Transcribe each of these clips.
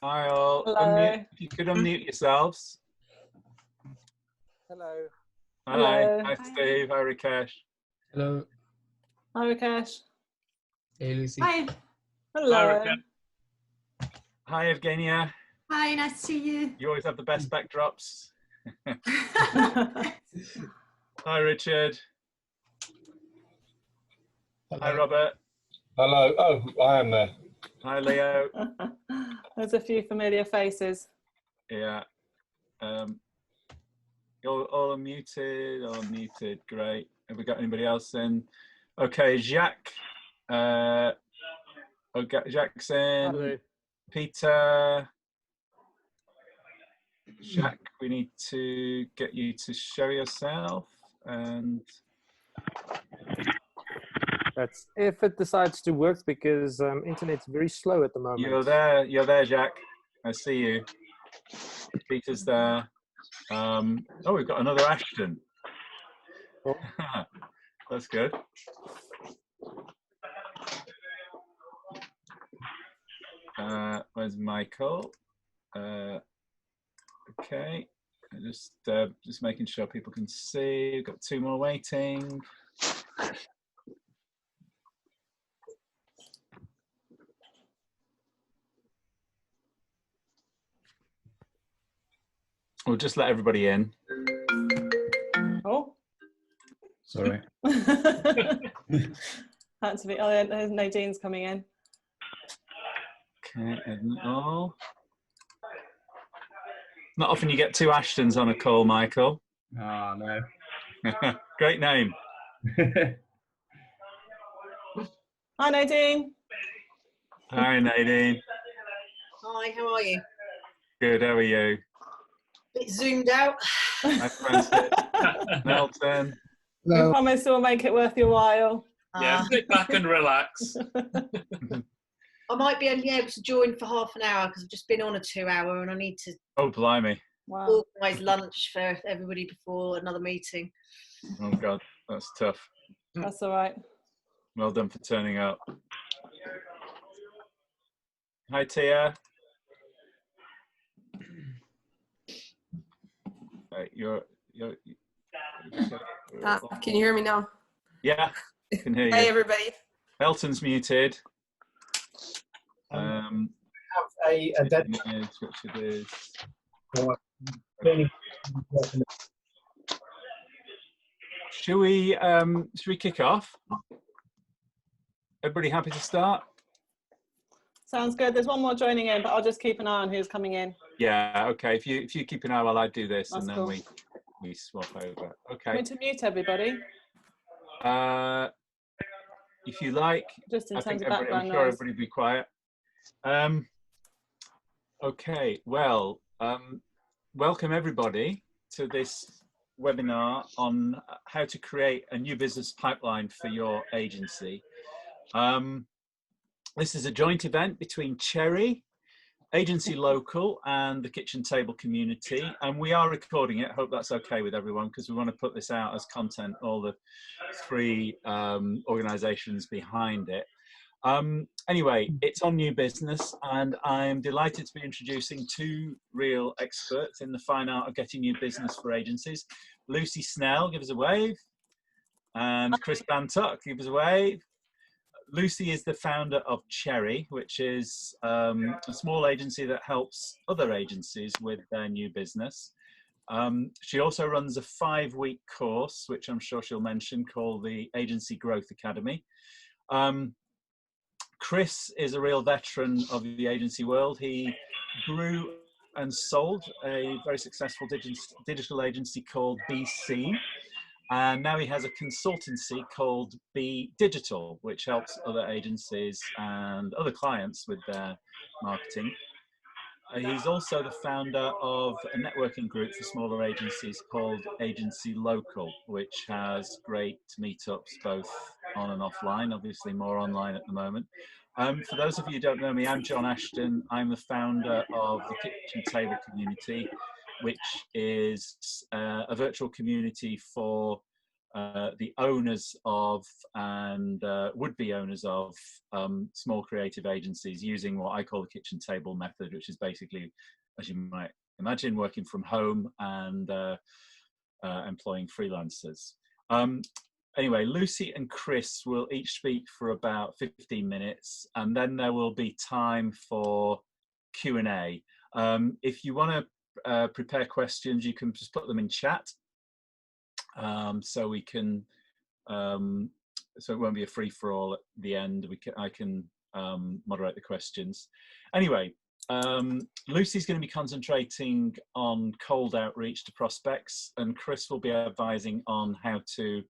Hi all. Hello. If you could unmute yourselves. Hello. Hi. Hello. Hi Steve. Hi Rakesh. Hello. Hi, Rakesh. Hey, Lucy. Hi. Hello. Hi Evgenia. Hi, nice to see you. You always have the best backdrops. Hi Richard. Hi Robert. Hello. Oh, I am there. Hi Leo. There's a few familiar faces. Yeah. You're all unmuted. All unmuted. Great. Have we got anybody else in? Okay, Jacques. Jackson. Hello. Peter. Jacques, we need to get you to show yourself and That's if it decides to work because internet's very slow at the moment. you're there, Jacques. I see you. Peter's there. Oh, we've got another Ashton. Oh. That's good. Where's Michael? Okay, just making sure people can see. We've got two more waiting. We'll just let everybody in. Oh. Sorry. Had to be. Oh, yeah, Nadine's coming in. Okay, oh. Not often you get two Ashtons on a call, Michael. Oh, no. Great name. Hi, Nadine. Hi, Nadine. Hi, how are you? Good, how are you? Bit zoomed out. Hi, Francis. Nelson. We promise we'll make it worth your while. Yeah, sit back and relax. I might be only able to join for half an hour because I've just been on a 2 hour and I need to Oh, blimey. Wow. organise lunch for everybody before another meeting. Oh, God, that's tough. That's all right. Well done for turning up. Hi, Tia. Right, Can you hear me now? yeah, I can hear you. Hey, everybody. Elton's muted. Have a dead Richard is. Should we kick off? Everybody happy to start? Sounds good. There's one more joining in, but I'll just keep an eye on who's coming in. Yeah, okay. If you keep an eye while I do this, That's and then cool. we swap over. I'm Okay. going to mute everybody, If you like, just in I terms think of background I'm sure noise. everybody be quiet. Okay, well, welcome everybody to this webinar on how to create a new business pipeline for your agency. This is a joint event between Cherry, Agency Local, and the Kitchen Table community, and we are recording it. Hope that's okay with everyone, because we want to put this out as content, all the three organizations behind it. Anyway, it's on new business, and I'm delighted to be introducing two real experts in the fine art of getting new business for agencies. Lucy Snell, give us a wave, and Chris Bantock, give us a wave. Lucy is the founder of Cherry, which is a small agency that helps other agencies with their new business. She also runs a 5-week course, which I'm sure she'll mention, called the Agency Growth Academy. Chris is a real veteran of the agency world. He grew and sold a very successful digital agency called BC. And now he has a consultancy called Be Digital, which helps other agencies and other clients with their marketing. He's also the founder of a networking group for smaller agencies called Agency Local, which has great meetups both on and offline, obviously more online at the moment. For those of you who don't know me, I'm John Ashton. I'm the founder of the Kitchen Table community, which is a virtual community for the owners of and would-be owners of small creative agencies using what I call the kitchen table method, which is basically, as you might imagine, working from home and employing freelancers. Anyway, Lucy and Chris will each speak for about 15 minutes, and then there will be time for Q&A. If you want to prepare questions, you can just put them in chat, so we can, so it won't be a free-for-all at the end. I can moderate the questions. Anyway, Lucy's going to be concentrating on cold outreach to prospects, and Chris will be advising on how to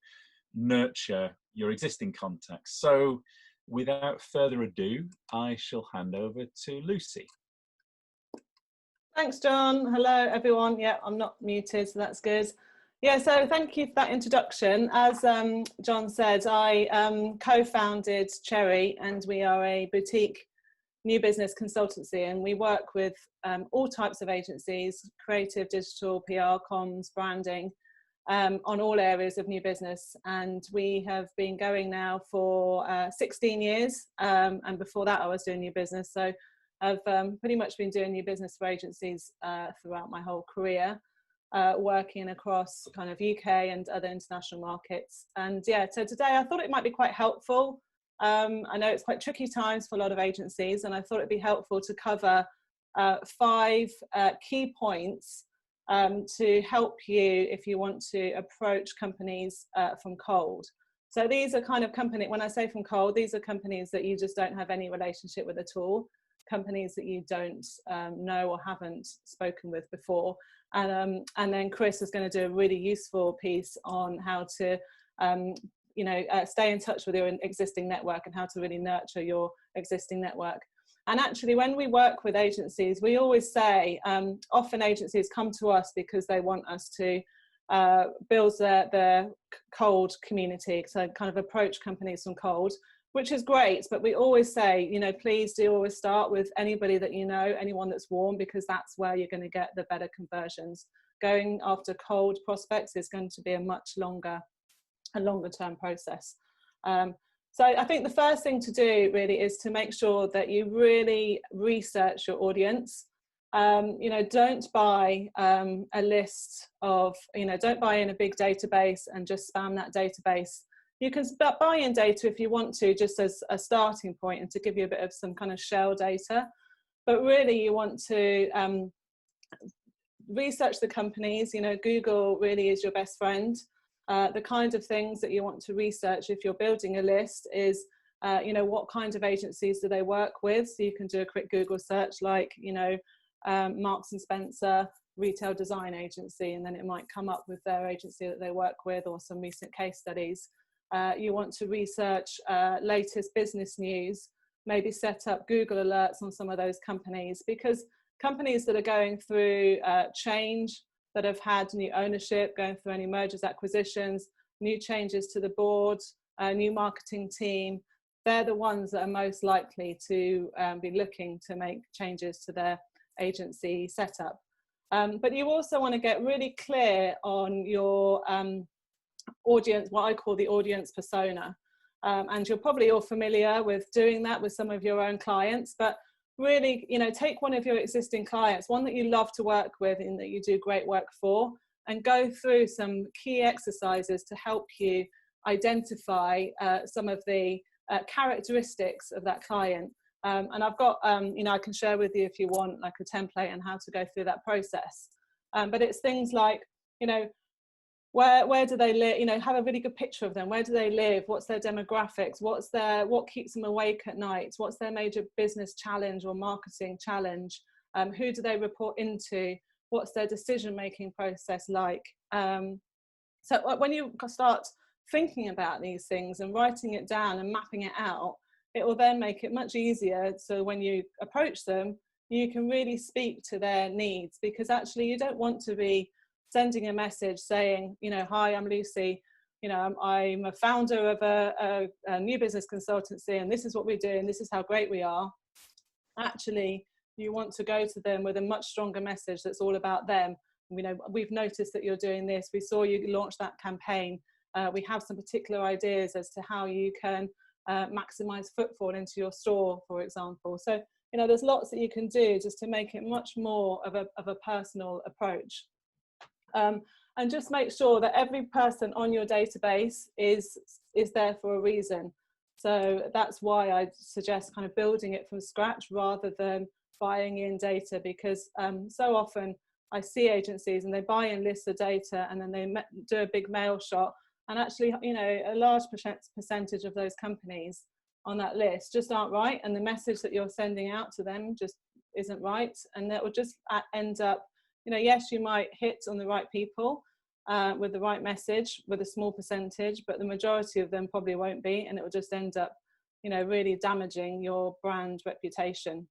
nurture your existing contacts. So without further ado, I shall hand over to Lucy. Thanks, John. Hello, everyone. Yeah, I'm not muted, so that's good. Yeah, so thank you for that introduction. As John said, I co-founded Cherry, and we are a boutique new business consultancy, and we work with all types of agencies, creative, digital, PR, comms, branding, on all areas of new business. And we have been going now for 16 years, and before that I was doing new business. So I've pretty much been doing new business for agencies throughout my whole career, working across kind of UK and other international markets. And yeah, so today I thought it might be quite helpful. I know it's quite tricky times for a lot of agencies, and I thought it'd be helpful to cover 5 key points to help you if you want to approach companies from cold. So these are kind of when I say from cold, these are companies that you just don't have any relationship with at all, companies that you don't know or haven't spoken with before. And then Chris is going to do a really useful piece on how to stay in touch with your existing network and how to really nurture your existing network. And actually, when we work with agencies, we always say, often agencies come to us because they want us to build their cold community, so kind of approach companies from cold, which is great. But we always say, please do always start with anybody that you know, anyone that's warm, because that's where you're going to get the better conversions. Going after cold prospects is going to be a longer term process. So I think the first thing to do really is to make sure that you really research your audience. Don't buy a list of, don't buy in a big database and just spam that database. You can buy in data if you want to, just as a starting point and to give you a bit of some kind of shell data. But really you want to research the companies. Google really is your best friend. The kind of things that you want to research if you're building a list is, what kind of agencies do they work with? So you can do a quick Google search like, Marks and Spencer retail design agency, and then it might come up with their agency that they work with or some recent case studies. You want to research latest business news, maybe set up Google alerts on some of those companies, because companies that are going through change, that have had new ownership, going through any mergers, acquisitions, new changes to the board, new marketing team, they're the ones that are most likely to be looking to make changes to their agency setup. But you also want to get really clear on your audience, what I call the audience persona. And you're probably all familiar with doing that with some of your own clients, but really, take one of your existing clients, one that you love to work with and that you do great work for, and go through some key exercises to help you identify some of the characteristics of that client. And I've got, I can share with you if you want, like a template on how to go through that process. But it's things like, where do they live? Have a really good picture of them. Where do they live? What's their demographics? What keeps them awake at night? What's their major business challenge or marketing challenge? Who do they report into? What's their decision-making process like? So when you start thinking about these things and writing it down and mapping it out, it will then make it much easier. So when you approach them, you can really speak to their needs, because actually you don't want to be sending a message saying, hi, I'm Lucy, I'm a founder of a new business consultancy, and this is what we do, and this is how great we are. Actually, you want to go to them with a much stronger message that's all about them. We've noticed that you're doing this. We saw you launch that campaign. we have some particular ideas as to how you can maximize footfall into your store, for example. So, you know, there's lots that you can do just to make it much more of a personal approach. And just make sure that every person on your database is there for a reason. So that's why I suggest kind of building it from scratch rather than buying in data, because so often I see agencies and they buy in lists of data and then they do a big mail shot, and actually, you know, a large percentage of those companies on that list just aren't right, and the message that you're sending out to them just isn't right, and that will just end up, you know, yes, you might hit on the right people with the right message with a small percentage, but the majority of them probably won't be, and it will just end up, you know, really damaging your brand reputation.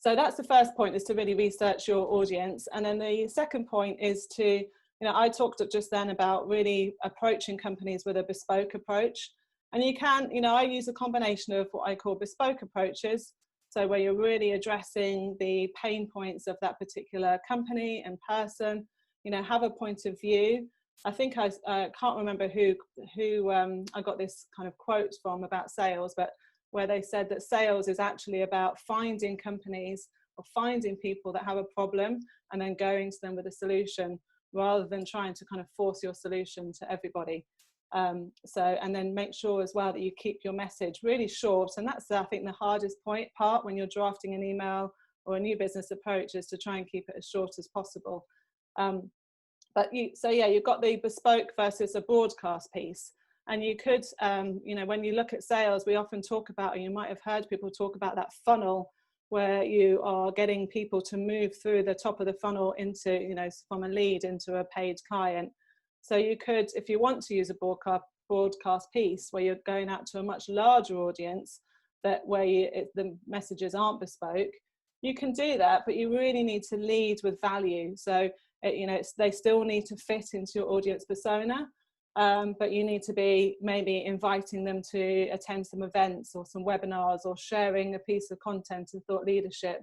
So that's the first point, is to really research your audience. And then the second point is to, you know, I talked just then about really approaching companies with a bespoke approach. And you can, you know, I use a combination of what I call bespoke approaches. So where you're really addressing the pain points of that particular company and person, you know, have a point of view. I think I can't remember who I got this kind of quote from about sales, but where they said that sales is actually about finding companies or finding people that have a problem and then going to them with a solution, rather than trying to kind of force your solution to everybody. And then make sure as well that you keep your message really short. And that's, I think, the hardest part when you're drafting an email or a new business approach, is to try and keep it as short as possible. So you've got the bespoke versus a broadcast piece. And you could, you know, when you look at sales, we often talk about, and you might have heard people talk about that funnel, where you are getting people to move through the top of the funnel into, you know, from a lead into a paid client. So you could, if you want to use a broadcast piece where you're going out to a much larger audience, where the messages aren't bespoke, you can do that, but you really need to lead with value. So, you know, they still need to fit into your audience persona. But you need to be maybe inviting them to attend some events or some webinars, or sharing a piece of content and thought leadership.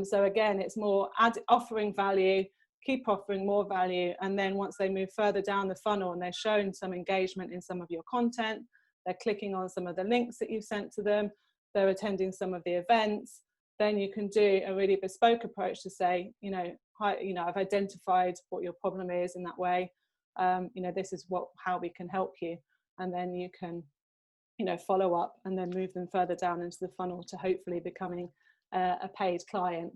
So again, it's more offering value, keep offering more value, and then once they move further down the funnel and they're showing some engagement in some of your content, they're clicking on some of the links that you've sent to them, they're attending some of the events, then you can do a really bespoke approach to say, you know, I've identified what your problem is in that way. You know, this is how we can help you, and then you can, you know, follow up and then move them further down into the funnel to hopefully becoming a paid client.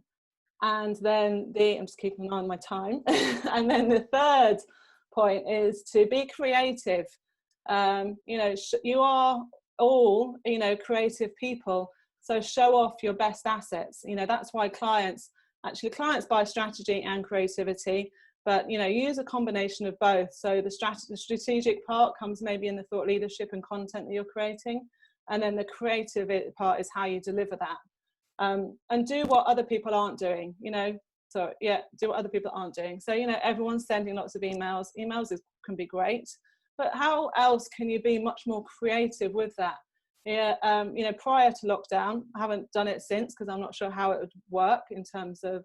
And then I'm just keeping an eye on my time. And then the third point is to be creative. You know, you are all, you know, creative people, so show off your best assets. You know, that's why clients buy strategy and creativity. But, you know, use a combination of both. So the strategic part comes maybe in the thought leadership and content that you're creating. And then the creative part is how you deliver that. And do what other people aren't doing, you know. So, yeah, do what other people aren't doing. So, you know, everyone's sending lots of emails. Emails can be great. But how else can you be much more creative with that? Yeah, you know, prior to lockdown, I haven't done it since because I'm not sure how it would work in terms of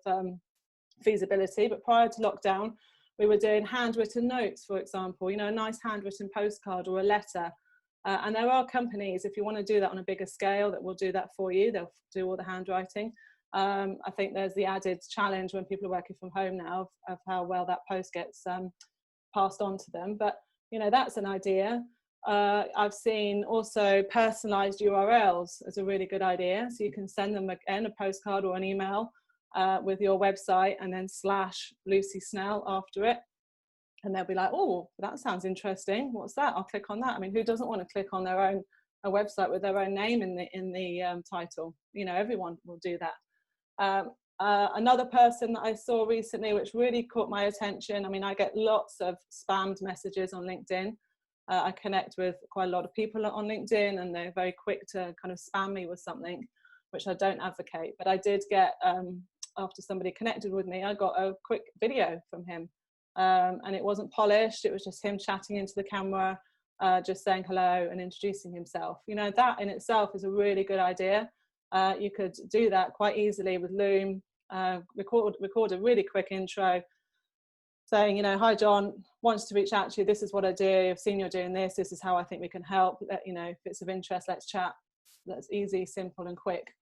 feasibility, but prior to lockdown we were doing handwritten notes, for example, you know, a nice handwritten postcard or a letter, and there are companies, if you want to do that on a bigger scale, that will do that for you. They'll do all the handwriting. I think there's the added challenge when people are working from home now of how well that post gets passed on to them, but you know, that's an idea. I've seen also personalized URLs as a really good idea, so you can send them again a postcard or an email with your website and then / Lucy Snell after it, and they'll be like, oh, that sounds interesting, what's that? I'll click on that. I mean, who doesn't want to click on a website with their own name in the title? You know, everyone will do that. Another person that I saw recently which really caught my attention, I mean, I get lots of spammed messages on LinkedIn. I connect with quite a lot of people on LinkedIn, and they're very quick to kind of spam me with something, which I don't advocate. But I did get, after somebody connected with me, I got a quick video from him, and it wasn't polished. It was just him chatting into the camera, just saying hello and introducing himself. You know, that in itself is a really good idea. You could do that quite easily with Loom, record a really quick intro, saying, you know, hi John, wants to reach out to you, this is what I do, I've seen you're doing this, this is how I think we can help, you know, if it's of interest, let's chat. That's easy, simple and quick.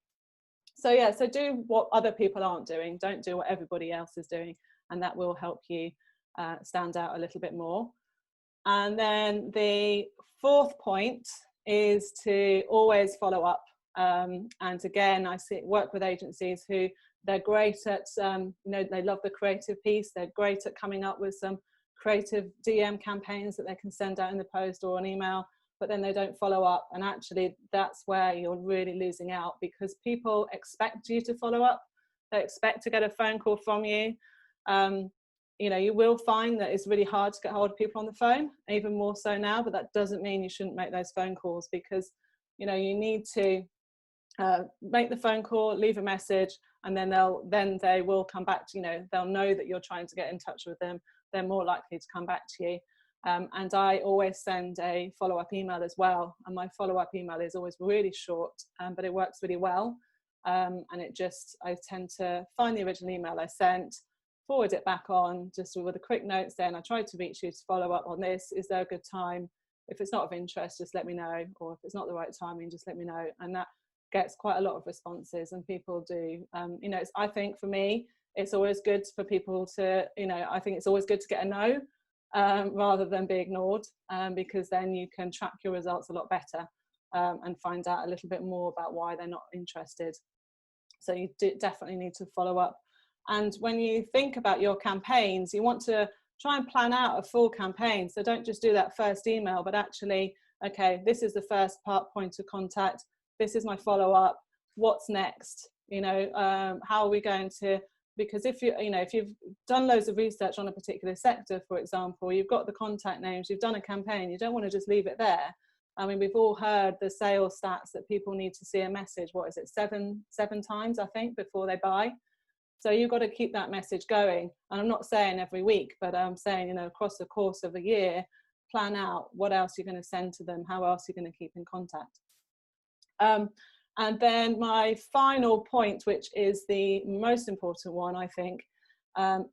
So yeah, so do what other people aren't doing, don't do what everybody else is doing, and that will help you stand out a little bit more. And then the fourth point is to always follow up. And again, I work with agencies who they're great at, you know, they love the creative piece. They're great at coming up with some creative DM campaigns that they can send out in the post or an email, but then they don't follow up. And actually, that's where you're really losing out, because people expect you to follow up. They expect to get a phone call from you. You know, you will find that it's really hard to get hold of people on the phone, even more so now, but that doesn't mean you shouldn't make those phone calls, because, you know, you need to make the phone call, leave a message, and then they will come back to, you know, they'll know that you're trying to get in touch with them. They're more likely to come back to you. And I always send a follow-up email as well. And my follow-up email is always really short, but it works really well. And I tend to find the original email I sent, forward it back on, just with a quick note saying, I tried to reach you to follow up on this. Is there a good time? If it's not of interest, just let me know. Or if it's not the right timing, just let me know. And that gets quite a lot of responses, and people do. You know, I think for me, it's always good for people to, you know, I think it's always good to get a no rather than be ignored, because then you can track your results a lot better and find out a little bit more about why they're not interested. So you definitely need to follow up. And when you think about your campaigns, you want to try and plan out a full campaign. So don't just do that first email, but actually, okay, this is the first point of contact. This is my follow-up. What's next? You know, how are we going to, because if you've done loads of research on a particular sector, for example, you've got the contact names, you've done a campaign, you don't want to just leave it there. I mean, we've all heard the sales stats that people need to see a message, what is it, seven times, I think, before they buy. So you've got to keep that message going. And I'm not saying every week, but I'm saying, you know, across the course of a year, plan out what else you're going to send to them, how else you're going to keep in contact. And then my final point, which is the most important one, I think,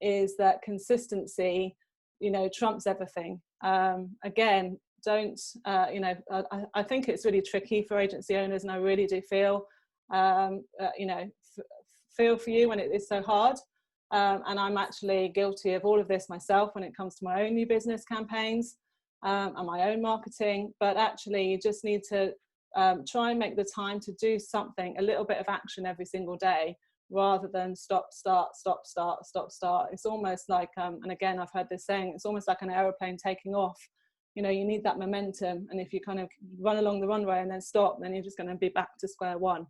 is that consistency, you know, trumps everything. Again, don't, you know, I think it's really tricky for agency owners, and I really do feel, you know, feel for you when it is so hard. And I'm actually guilty of all of this myself when it comes to my own new business campaigns and my own marketing. But actually, you just need to try and make the time to do something, a little bit of action every single day, rather than stop, start. It's almost like, and again, I've heard this saying, it's almost like an aeroplane taking off. You know, you need that momentum. And if you kind of run along the runway and then stop, then you're just going to be back to square one.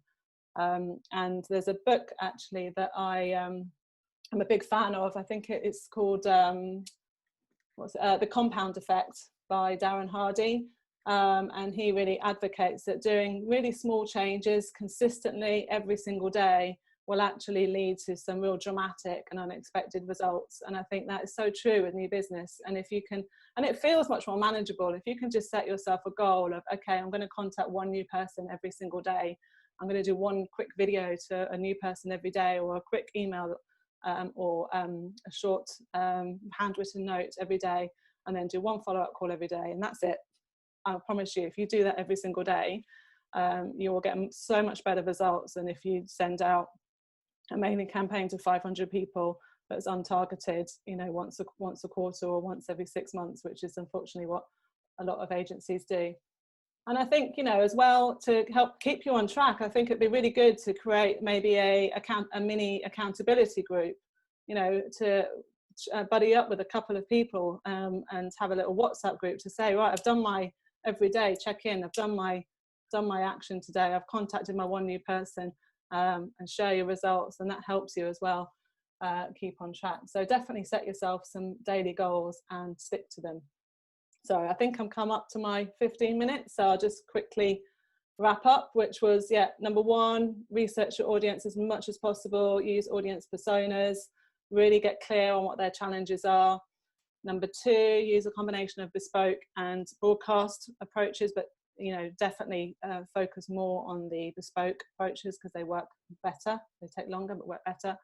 And there's a book actually that I'm a big fan of. I think it's called The Compound Effect by Darren Hardy. And he really advocates that doing really small changes consistently every single day will actually lead to some real dramatic and unexpected results. And I think that is so true with new business. And if you can, and it feels much more manageable, if you can just set yourself a goal of, okay, I'm going to contact one new person every single day. I'm going to do one quick video to a new person every day, or a quick email or a short handwritten note every day, and then do one follow-up call every day, and that's it. I promise you, if you do that every single day, you will get so much better results than if you send out a mailing campaign to 500 people that's untargeted, you know, once a quarter or once every 6 months, which is unfortunately what a lot of agencies do. And I think, you know, as well, to help keep you on track, I think it'd be really good to create maybe a mini accountability group, you know, to buddy up with a couple of people and have a little WhatsApp group to say, right, I've done my every day check in, I've done my action today, I've contacted my one new person, and share your results, and that helps you as well keep on track. So definitely set yourself some daily goals and stick to them. So I think I'm come up to my 15 minutes, so I'll just quickly wrap up, which was, yeah, number one, research your audience as much as possible, use audience personas, really get clear on what their challenges are. Number two, use a combination of bespoke and broadcast approaches, but, you know, definitely focus more on the bespoke approaches because they work better. They take longer but work better.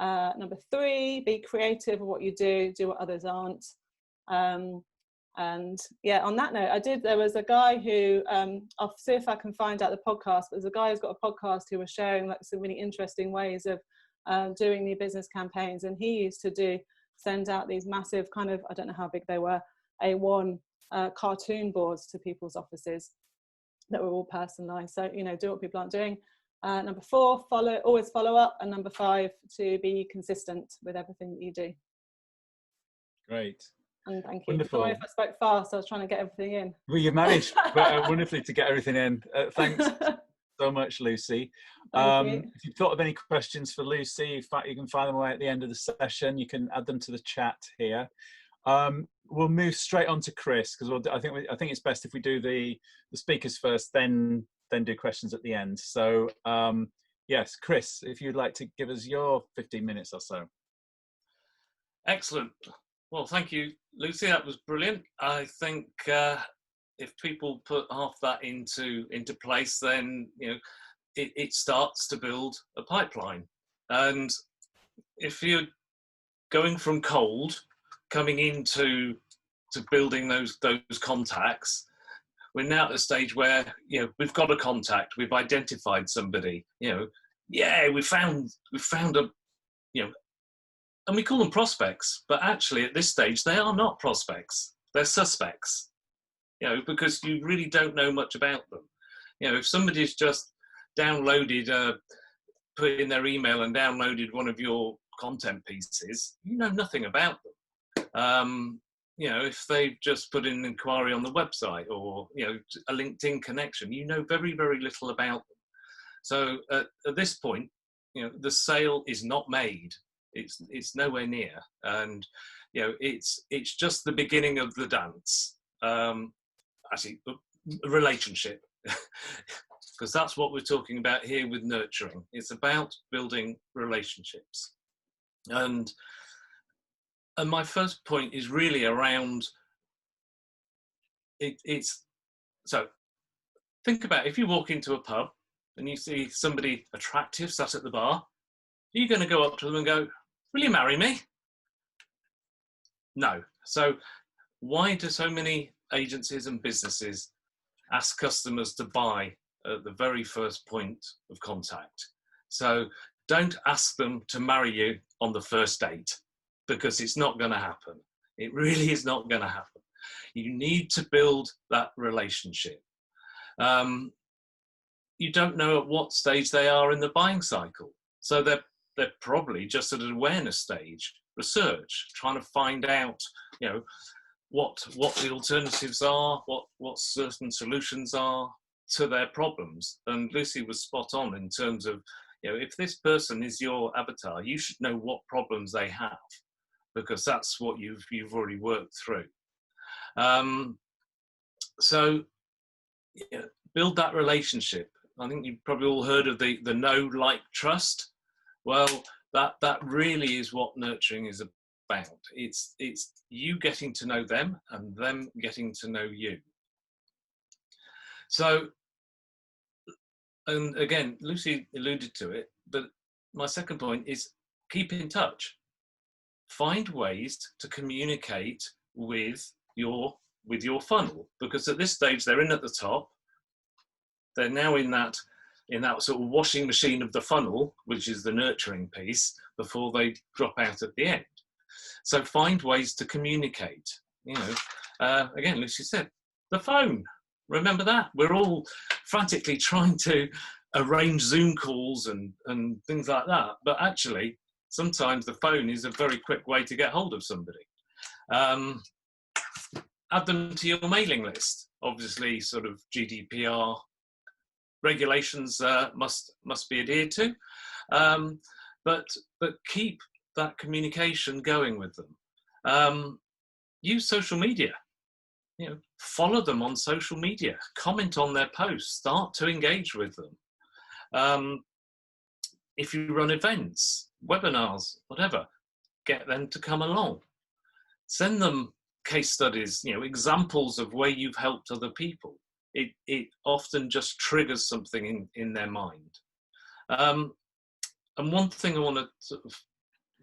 Number 3, be creative in what you do what others aren't. And yeah, on that note, there was a guy who, I'll see if I can find out the podcast, but there's a guy who's got a podcast who was sharing like some really interesting ways of doing new business campaigns. And he used to send out these massive kind of, I don't know how big they were, A1 cartoon boards to people's offices that were all personalized. So, you know, do what people aren't doing. Number 4, always follow up. And number 5, to be consistent with everything that you do. Great. And thank you. Wonderful. Sorry if I spoke fast, I was trying to get everything in. Well, you managed wonderfully to get everything in. Thanks so much, Lucy. If you've thought of any questions for Lucy, in fact, you can find them away at the end of the session. You can add them to the chat here. We'll move straight on to Chris, because I think it's best if we do the speakers first, then do questions at the end. So yes, Chris, if you'd like to give us your 15 minutes or so. Excellent. Well, thank you, Lucy. That was brilliant. I think if people put half that into place, then you know it starts to build a pipeline. And if you're going from cold, coming into building those contacts, we're now at a stage where we've got a contact, we've identified somebody. We found a and we call them prospects, but actually at this stage they are not prospects, they're suspects, because you really don't know much about them. If somebody's just downloaded, put in their email and downloaded one of your content pieces, you know nothing about them. If they've just put in an inquiry on the website or a LinkedIn connection, you know very, very little about them. So at this point, the sale is not made. It's nowhere near, and it's just the beginning of the dance. Actually, a relationship, because that's what we're talking about here with nurturing. It's about building relationships, and my first point is really around it's so think about if you walk into a pub and you see somebody attractive sat at the bar, are you going to go up to them and go, "Will you marry me?" No. So why do so many agencies and businesses ask customers to buy at the very first point of contact? So don't ask them to marry you on the first date, because it's not going to happen. It really is not going to happen. You need to build that relationship. You don't know at what stage they are in the buying cycle. So they're probably just at an awareness stage, research, trying to find out, what the alternatives are, what certain solutions are to their problems. And Lucy was spot on in terms of, if this person is your avatar, you should know what problems they have, because that's what you've already worked through. So build that relationship. I think you've probably all heard of the know, like, trust. Well, that really is what nurturing is about. It's you getting to know them and them getting to know you. So, and again, Lucy alluded to it, but my second point is keep in touch. Find ways to communicate with your funnel, because at this stage they're in at the top. They're now in that sort of washing machine of the funnel, which is the nurturing piece, before they drop out at the end. So find ways to communicate. Again, Lucy said, the phone. Remember that? We're all frantically trying to arrange Zoom calls and things like that, but actually, sometimes the phone is a very quick way to get hold of somebody. Add them to your mailing list. Obviously, sort of GDPR regulations must be adhered to, but keep that communication going with them. Use social media. Follow them on social media. Comment on their posts. Start to engage with them. If you run events, webinars, whatever, get them to come along. Send them case studies, examples of where you've helped other people. It often just triggers something in their mind. And one thing I want to sort of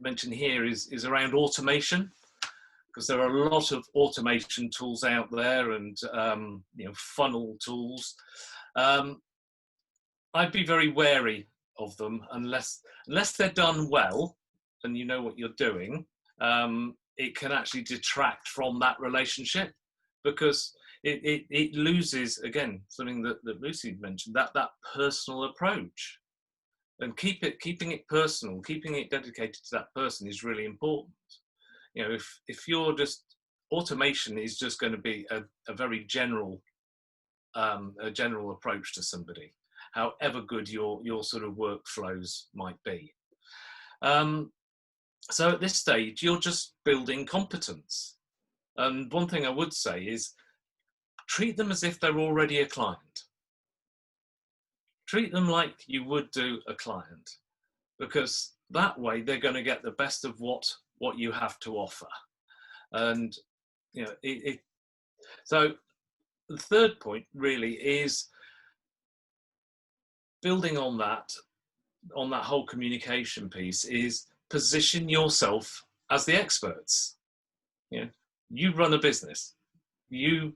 mention here is around automation, because there are a lot of automation tools out there, and funnel tools. I'd be very wary of them unless they're done well and you know what you're doing. It can actually detract from that relationship, because it loses, again, something that Lucy mentioned, that personal approach. And keeping it personal, keeping it dedicated to that person is really important. If you're just, automation is just going to be a very general approach to somebody, however good your sort of workflows might be. So at this stage, you're just building competence. And one thing I would say is treat them as if they're already a client. Treat them like you would do a client, because that way they're going to get the best of what you have to offer. And so the third point really is building on that whole communication piece, is position yourself as the experts. You run a business. You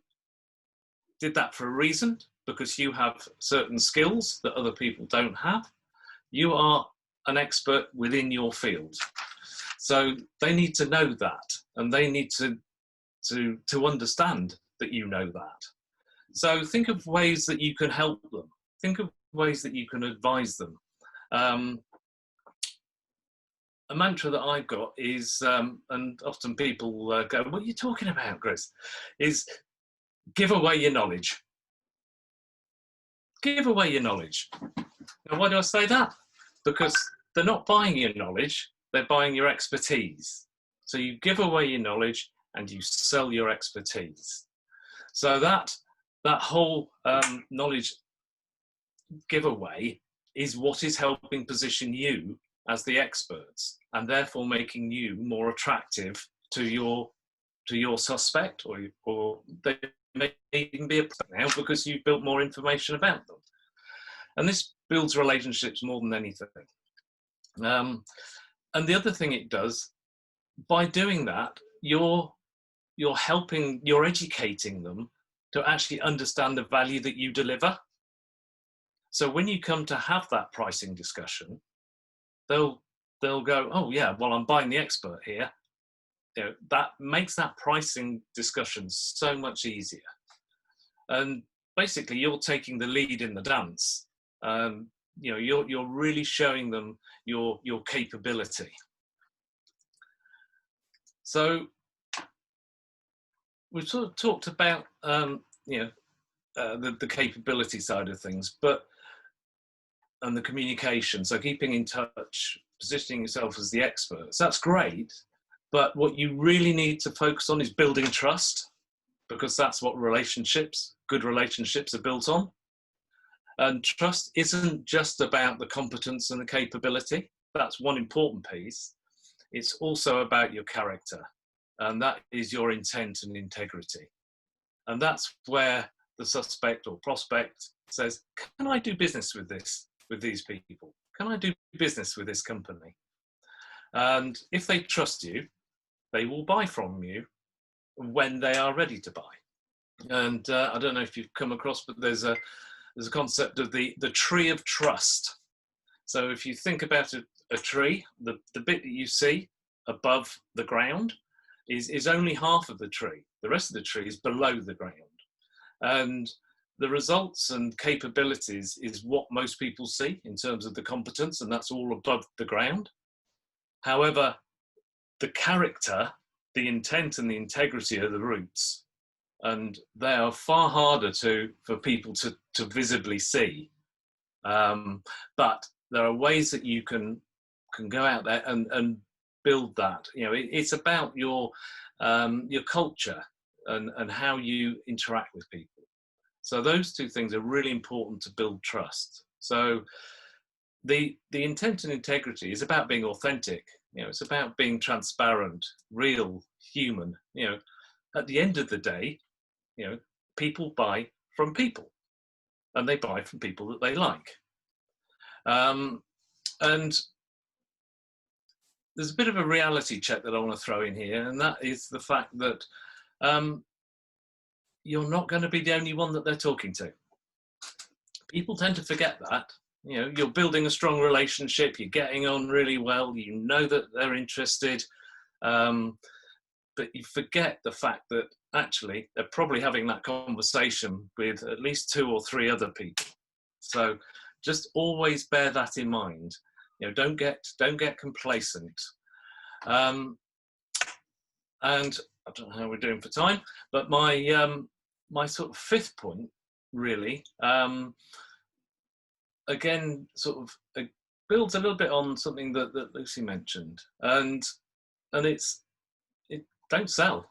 did that for a reason, because you have certain skills that other people don't have. You are an expert within your field. So they need to know that, and they need to understand that you know that. So think of ways that you can help them. Think of ways that you can advise them. A mantra that I've got is, and often people go, "What are you talking about, Chris?" is give away your knowledge. Give away your knowledge. Now, why do I say that? Because they're not buying your knowledge, they're buying your expertise. So you give away your knowledge and you sell your expertise. So that whole knowledge giveaway is what is helping position you as the experts, and therefore making you more attractive to your suspect, or they may even be a prospect now because you've built more information about them. And this builds relationships more than anything. And the other thing it does, by doing that, you're educating them to actually understand the value that you deliver. So when you come to have that pricing discussion, they'll go, "Oh yeah, well, I'm buying the expert here." That makes that pricing discussion so much easier. And basically, you're taking the lead in the dance. You're really showing them your capability. So we've sort of talked about the capability side of things, and the communication. So keeping in touch, positioning yourself as the experts, that's great. But what you really need to focus on is building trust, because that's what good relationships are built on. And trust isn't just about the competence and the capability. That's one important piece. It's also about your character, and that is your intent and integrity. And that's where the suspect or prospect says, "Can I do business with these people? Can I do business with this company?" And if they trust you, they will buy from you when they are ready to buy. And I don't know if you've come across, but there's a concept of the tree of trust. So if you think about a tree, the bit that you see above the ground is only half of the tree. The rest of the tree is below the ground. And the results and capabilities is what most people see in terms of the competence, and that's all above the ground. However, the character, the intent and the integrity are the roots, and they are far harder for people to visibly see. But there are ways that you can go out there and build that. It's about your culture and how you interact with people. So those two things are really important to build trust. So the intent and integrity is about being authentic. It's about being transparent, real, human. At the end of the day, people buy from people, and they buy from people that they like. And there's a bit of a reality check that I want to throw in here, and that is the fact that you're not going to be the only one that they're talking to. People tend to forget that. You know, you're building a strong relationship, you're getting on really well, you know that they're interested, but you forget the fact that actually they're probably having that conversation with at least 2 or 3 other people. So just always bear that in mind. You know, don't get complacent. And I don't know how we're doing for time, but my my sort of 5th point really, again, sort of builds a little bit on something that Lucy mentioned, and it's don't sell.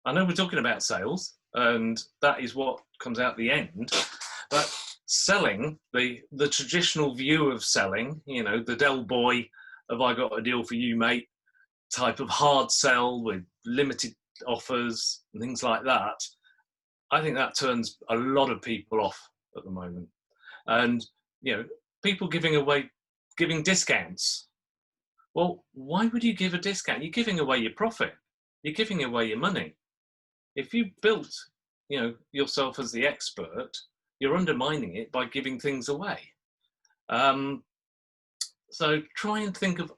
I know we're talking about sales, and that is what comes out the end, but selling, the traditional view of selling, you know, the Del Boy, have I got a deal for you, mate, type of hard sell with limited offers and things like that, I think that turns a lot of people off at the moment. And, you know, people giving discounts. Well, why would you give a discount? You're giving away your profit. You're giving away your money. If you built, you know, yourself as the expert, you're undermining it by giving things away. So try and think of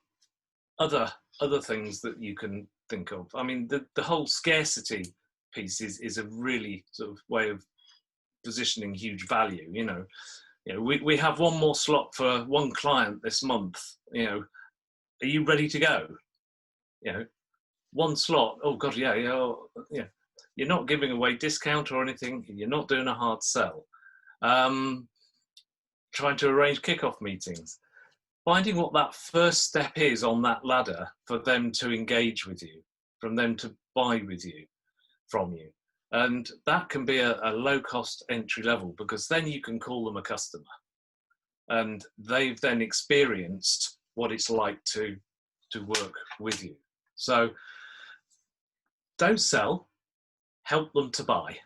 other things that you can think of. I mean, the whole scarcity piece is a really sort of way of positioning huge value. You know, we have 1 more slot for 1 client this month. You know, are you ready to go? You know, 1 slot. Oh God, yeah. You're not giving away discount or anything. You're not doing a hard sell. Trying to arrange kickoff meetings. Finding what that first step is on that ladder for them to engage with you, from them to buy with you, from you. And that can be a low-cost entry level, because then you can call them a customer. And they've then experienced what it's like to work with you. So don't sell, help them to buy,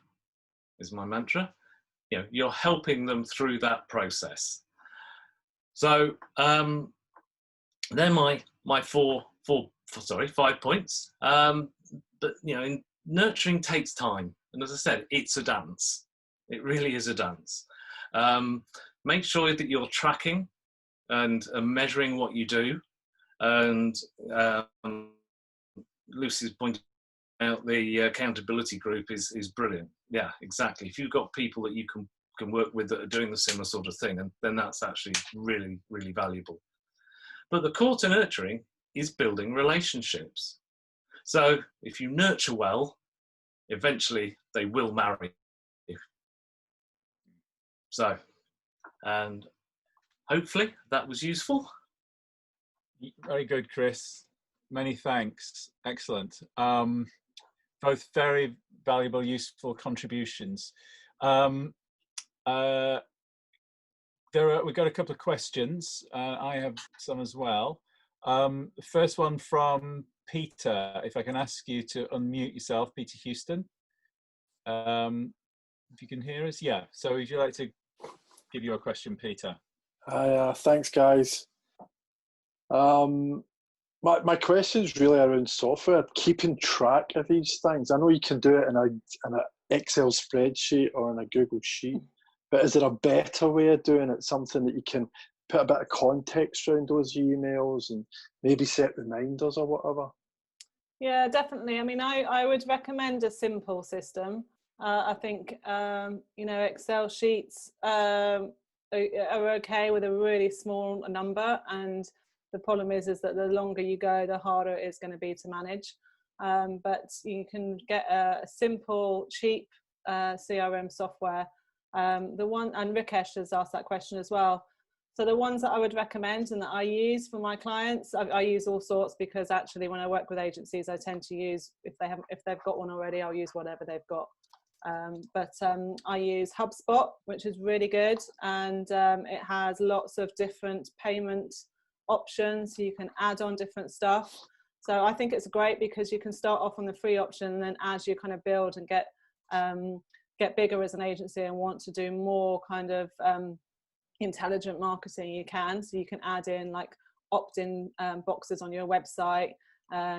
is my mantra. You know, you're helping them through that process. So they're my 5 points. But you know, nurturing takes time, and as I said, it's a dance. It really is a dance. Make sure that you're tracking and measuring what you do. And Lucy's pointed out the accountability group is brilliant. Yeah, exactly. If you've got people that you can work with that are doing the similar sort of thing, and then that's actually really, really valuable. But the core to nurturing is building relationships. So if you nurture well, eventually they will marry you. So, and hopefully that was useful. Very good, Chris. Many thanks. Excellent. Both very valuable, useful contributions. We've got a couple of questions. I have some as well. The first one from Peter. If I can ask you to unmute yourself, Peter Houston. If you can hear us, yeah. So would you like to give your question, Peter? Thanks, guys. My question's really around software, keeping track of these things. I know you can do it in an Excel spreadsheet or in a Google Sheet, but is there a better way of doing it? Something that you can put a bit of context around those emails and maybe set reminders or whatever? Yeah, definitely. I mean, I would recommend a simple system. I think, you know, Excel sheets are okay with a really small number, and the problem is that the longer you go, the harder it is going to be to manage. But you can get a simple, cheap CRM software. And Rikesh has asked that question as well. So the ones that I would recommend and that I use for my clients, I use all sorts, because actually when I work with agencies, I tend to use, if they've got one already, I'll use whatever they've got. But I use HubSpot, which is really good, and it has lots of different payment options, so you can add on different stuff. So I think it's great because you can start off on the free option, and then as you kind of build and get bigger as an agency and want to do more kind of intelligent marketing, you can. So you can add in like opt-in boxes on your website.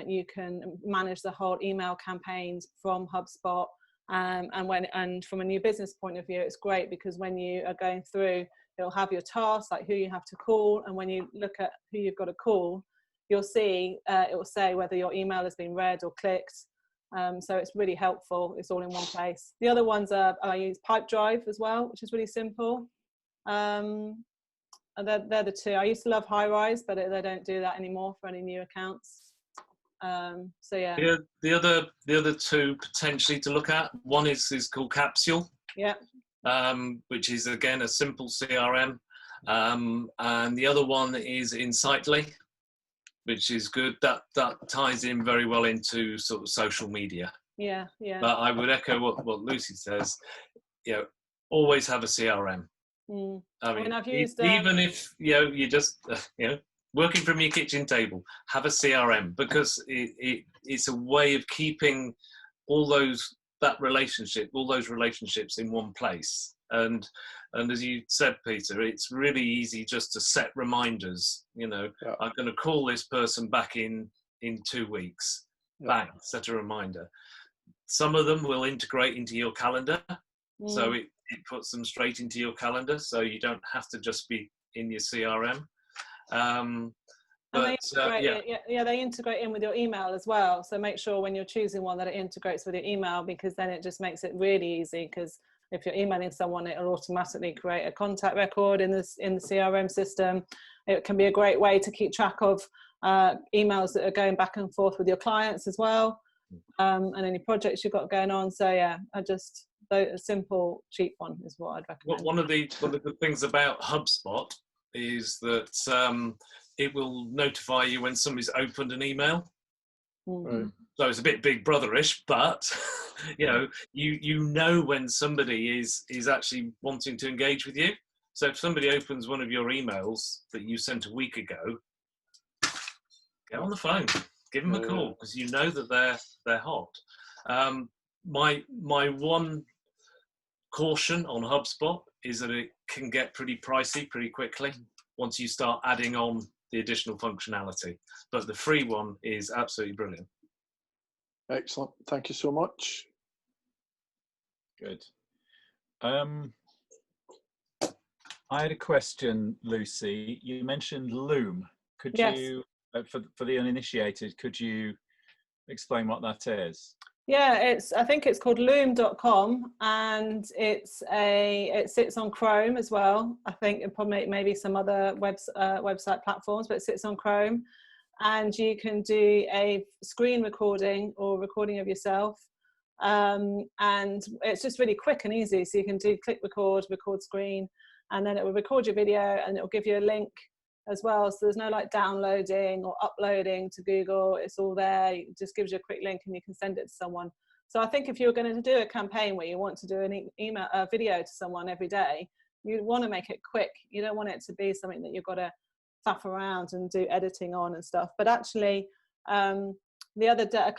You can manage the whole email campaigns from HubSpot. And from a new business point of view, it's great because when you are going through, it'll have your tasks, like who you have to call. And when you look at who you've got to call, you'll see, it will say whether your email has been read or clicked. So it's really helpful. It's all in one place. The other ones are, I use Pipedrive as well, which is really simple. And they're the two. I used to love Highrise, but they don't do that anymore for any new accounts. So yeah. The other two potentially to look at. One is called Capsule. Yeah. Which is again a simple CRM, and the other one is Insightly, which is good. That ties in very well into sort of social media. Yeah, yeah. But I would echo what Lucy says. Always have a CRM. I mean, I've used even if you're just working from your kitchen table, have a CRM, because it's a way of keeping all those relationships in one place. And as you said, Peter, it's really easy just to set reminders. I'm going to call this person back in 2 weeks. Bang, set a reminder. Some of them will integrate into your calendar, so it puts them straight into your calendar, so you don't have to just be in your CRM. They integrate in with your email as well. So make sure when you're choosing one that it integrates with your email, because then it just makes it really easy. Because if you're emailing someone, it'll automatically create a contact record in the CRM system. It can be a great way to keep track of emails that are going back and forth with your clients as well, and any projects you've got going on. So yeah, a simple, cheap one is what I'd recommend. One of the good things about HubSpot is that it will notify you when somebody's opened an email. Right. So it's a bit Big Brother-ish, but you know when somebody is actually wanting to engage with you. So if somebody opens one of your emails that you sent a week ago, get on the phone, give them a call, because you know that they're hot. My one caution on HubSpot is that it can get pretty pricey pretty quickly once you start adding on the additional functionality, but the free one is absolutely brilliant. Excellent, thank you so much. Good. I had a question, Lucy. You mentioned Loom. Could you, for the uninitiated, could you explain what that is? Yeah, I think it's called loom.com, and it sits on Chrome as well. I think it probably maybe some other website platforms, but it sits on Chrome, and you can do a screen recording or recording of yourself, and it's just really quick and easy. So you can do click record screen, and then it will record your video, and it will give you a link as well. So there's no like downloading or uploading to Google. It's all there. It just gives you a quick link and you can send it to someone. So I think if you're going to do a campaign where you want to do a video to someone every day, you want to make it quick. You don't want it to be something that you've got to faff around and do editing on and stuff. But actually, the other day,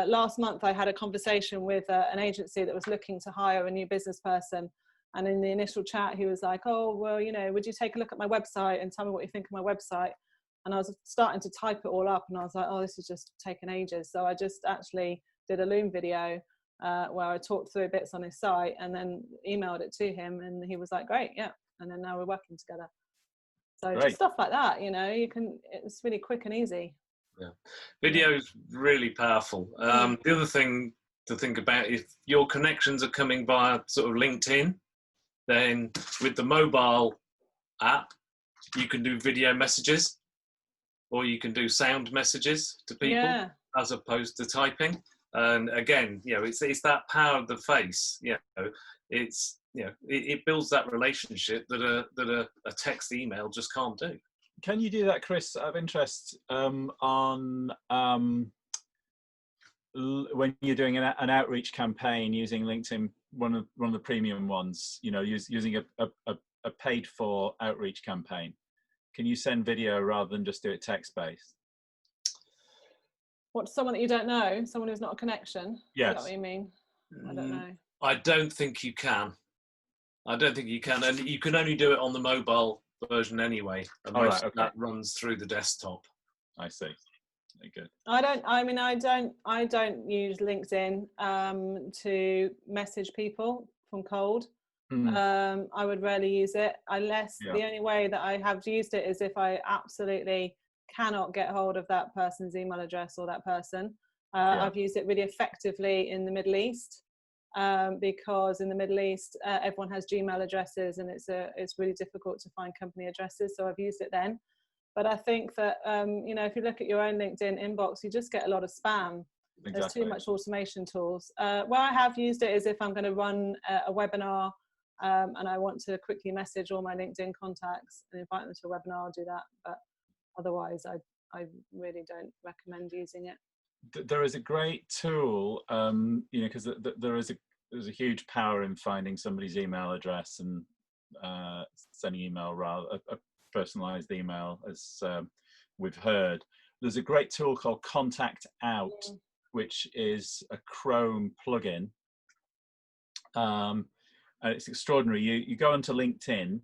last month, I had a conversation with an agency that was looking to hire a new business person. And in the initial chat, he was like, oh, well, would you take a look at my website and tell me what you think of my website? And I was starting to type it all up, and I was like, oh, this is just taking ages. So I just actually did a Loom video where I talked through bits on his site and then emailed it to him. And he was like, great, yeah. And then now we're working together. So just stuff like that, it's really quick and easy. Yeah. Video is really powerful. The other thing to think about, if your connections are coming via sort of LinkedIn, then with the mobile app, you can do video messages, or you can do sound messages to people as opposed to typing. And again, it's that power of the face. It builds that relationship that a text email just can't do. Can you do that, Chris, out of interest, on when you're doing an outreach campaign using LinkedIn, one of the premium ones, using a paid for outreach campaign? Can you send video rather than just do it text based? What, someone that you don't know, someone who's not a connection? Yes. Is that what you mean? I don't know. I don't think you can. And you can only do it on the mobile version anyway, and All most right, of okay. that runs through the desktop. I see. Very good. I don't use LinkedIn to message people from cold. I would rarely use it unless the only way that I have used it is if I absolutely cannot get hold of that person's email address or that person. I've used it really effectively in the Middle East because in the Middle East everyone has Gmail addresses and it's really difficult to find company addresses, so I've used it then. But I think that you know, if you look at your own LinkedIn inbox, you just get a lot of spam. Exactly. There's too much automation tools. Where I have used it is if I'm going to run a webinar and I want to quickly message all my LinkedIn contacts and invite them to a webinar, I'll do that. But otherwise, I really don't recommend using it. There is a great tool, you know, because there's a huge power in finding somebody's email address and sending email rather a personalized email, as we've heard. There's a great tool called Contact Out, which is a Chrome plugin. And it's extraordinary. You go onto LinkedIn,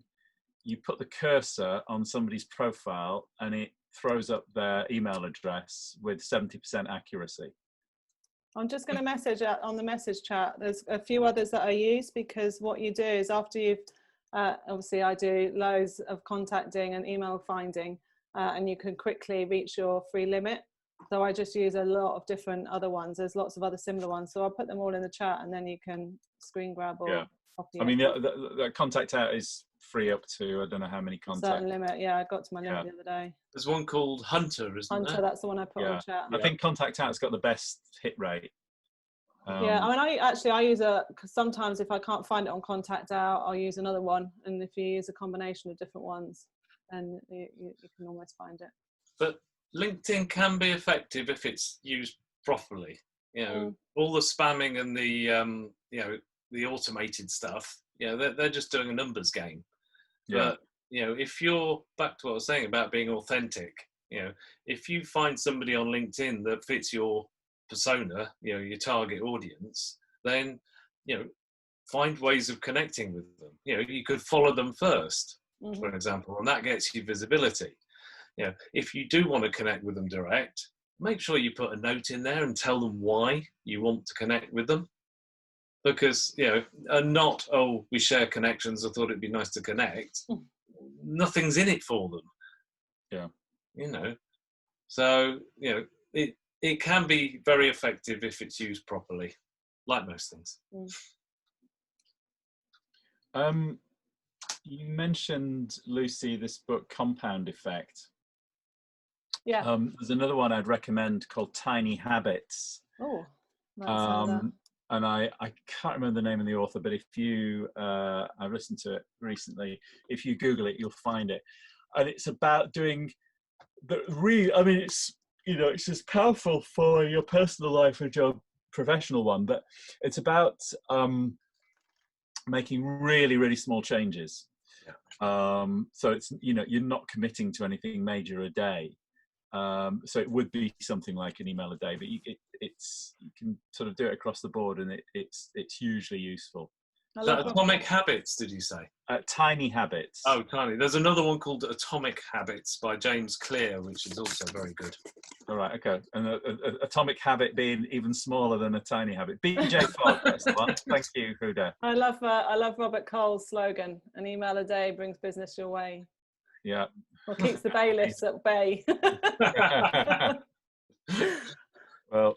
you put the cursor on somebody's profile, and it throws up their email address with 70% accuracy. I'm just going to message out on the message chat. There's a few others that I use, because what you do is after you've, obviously I do loads of contacting and email finding, and you can quickly reach your free limit. So I just use a lot of different other ones. There's lots of other similar ones. So I'll put them all in the chat and then you can screen grab or copy. I mean, the Contact Out is free up to, I don't know how many contacts. Certain limit, yeah, I got to my limit the other day. There's one called Hunter, isn't there? Hunter, that's the one I put on chat. I think Contact Out's got the best hit rate. Yeah, I mean, I use because sometimes if I can't find it on Contact Out, I'll use another one. And if you use a combination of different ones, then you can almost find it. But LinkedIn can be effective if it's used properly. You know, all the spamming and the you know, the automated stuff, you know, they're just doing a numbers game. But you know, if you're back to what I was saying about being authentic, you know, if you find somebody on LinkedIn that fits your persona, you know, your target audience, then, you know, find ways of connecting with them. You know, you could follow them first, for example, and that gets you visibility. You know, if you do want to connect with them direct, make sure you put a note in there and tell them why you want to connect with them. Because, you know, and not, oh, we share connections, I thought it'd be nice to connect. Nothing's in it for them. Yeah. You know, so, you know, it can be very effective if it's used properly, like most things. You mentioned, Lucy, this book, Compound Effect. Yeah. There's another one I'd recommend called Tiny Habits. Oh, and I can't remember the name of the author, but if you, I've listened to it recently, if you Google it, you'll find it. And it's about doing the I mean, it's, you know, it's as powerful for your personal life as your professional one, but it's about making really, really small changes. So it's, you know, you're not committing to anything major a day. So it would be something like an email a day, but you can sort of do it across the board, and it's hugely useful. Is that Atomic Habits, did you say? Tiny Habits. Oh, Tiny. There's another one called Atomic Habits by James Clear, which is also very good. All right, okay. And Atomic Habit being even smaller than a Tiny Habit. BJ Fogg, that's the one. Thank you, Huda. I love Robert Cole's slogan, an email a day brings business your way. Yeah. Or keeps the bailiffs at bay. Well,